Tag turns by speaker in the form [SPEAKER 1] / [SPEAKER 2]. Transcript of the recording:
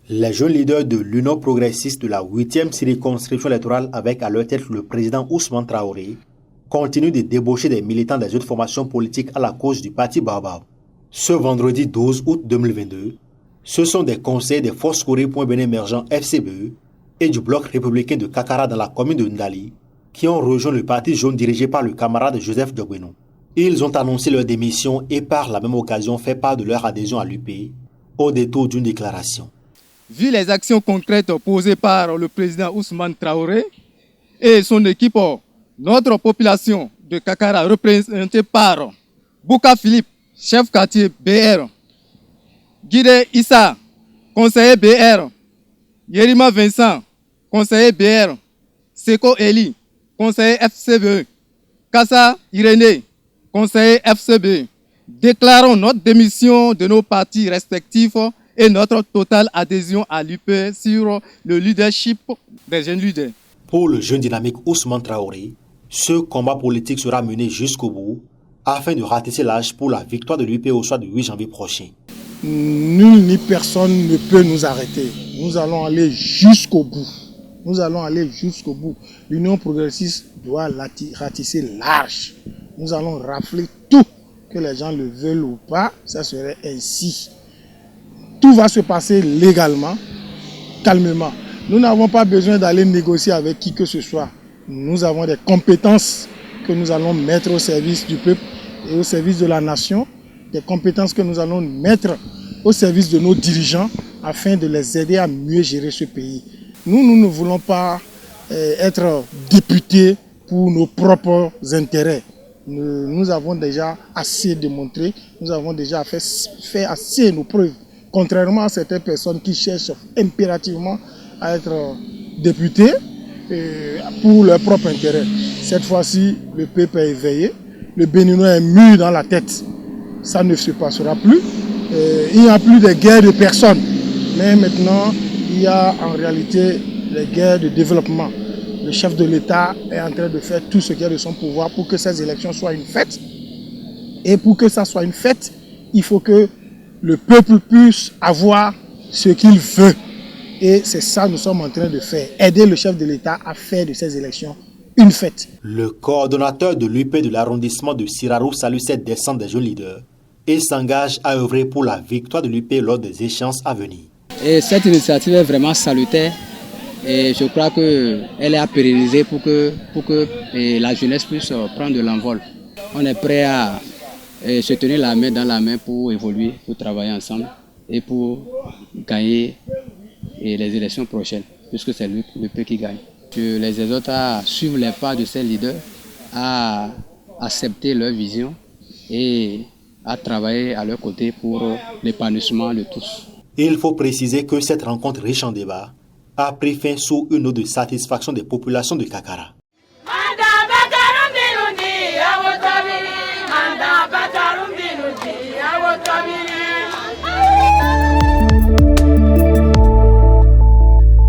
[SPEAKER 1] Les jeunes leaders de l'Union progressiste de la 8e circonscription électorale avec à leur tête le président Ousmane Traoré continuent de débaucher des militants des autres formations politiques à la cause du parti Baobab. Ce vendredi 12 août 2022, ce sont des conseillers des Forces Corée Point Ben Émergent FCBE et du bloc républicain de Kakara dans la commune de Ndali qui ont rejoint le parti jaune dirigé par le camarade Joseph Diogueno. Ils ont annoncé leur démission et par la même occasion fait part de leur adhésion à l'UP au détour d'une déclaration.
[SPEAKER 2] Vu les actions concrètes posées par le président Ousmane Traoré et son équipe, notre population de Kakara représentée par Bouka Philippe, chef quartier BR, Guide Issa, conseiller BR, Yerima Vincent, conseiller BR, Seko Eli, conseiller FCBE, Kassa Irénée, conseiller FCBE, déclarons notre démission de nos partis respectifs et notre totale adhésion à l'UP sur le leadership des jeunes leaders.
[SPEAKER 1] Pour le jeune dynamique Ousmane Traoré, ce combat politique sera mené jusqu'au bout afin de ratisser l'âge pour la victoire de l'UP au soir du 8 janvier prochain.
[SPEAKER 3] Nul ni personne ne peut nous arrêter. Nous allons aller jusqu'au bout. Nous allons aller jusqu'au bout. L'Union progressiste doit ratisser large. Nous allons rafler tout, que les gens le veulent ou pas, ça serait ainsi. Tout va se passer légalement, calmement. Nous n'avons pas besoin d'aller négocier avec qui que ce soit. Nous avons des compétences que nous allons mettre au service du peuple et au service de la nation, des compétences que nous allons mettre au service de nos dirigeants afin de les aider à mieux gérer ce pays. Nous ne voulons pas être députés pour nos propres intérêts. Nous avons déjà assez démontré, nous avons déjà fait assez nos preuves. Contrairement à certaines personnes qui cherchent impérativement à être députés pour leur propre intérêt. Cette fois-ci, le peuple est éveillé, le Béninois est mûr dans la tête. Ça ne se passera plus. Il n'y a plus de guerre de personnes. Mais maintenant, il y a en réalité les guerres de développement. Le chef de l'État est en train de faire tout ce qui est de son pouvoir pour que ces élections soient une fête. Et pour que ça soit une fête, il faut que le peuple puisse avoir ce qu'il veut. Et c'est ça que nous sommes en train de faire. Aider le chef de l'État à faire de ces élections une fête.
[SPEAKER 1] Le coordonnateur de l'UP de l'arrondissement de Sirarou salue cette descente des jeunes leaders et s'engage à œuvrer pour la victoire de l'UP lors des échéances à venir.
[SPEAKER 4] Et cette initiative est vraiment salutaire et je crois qu'elle est à pérenniser pour que la jeunesse puisse prendre de l'envol. On est prêt à se tenir la main dans la main pour évoluer, pour travailler ensemble et pour gagner les élections prochaines, puisque c'est l'UP qui gagne. Je les exhorte à suivre les pas de ces leaders, à accepter leur vision et à travailler à leur côté pour l'épanouissement de tous.
[SPEAKER 1] Il faut préciser que cette rencontre riche en débats a pris fin sous une note de satisfaction des populations de Kakara.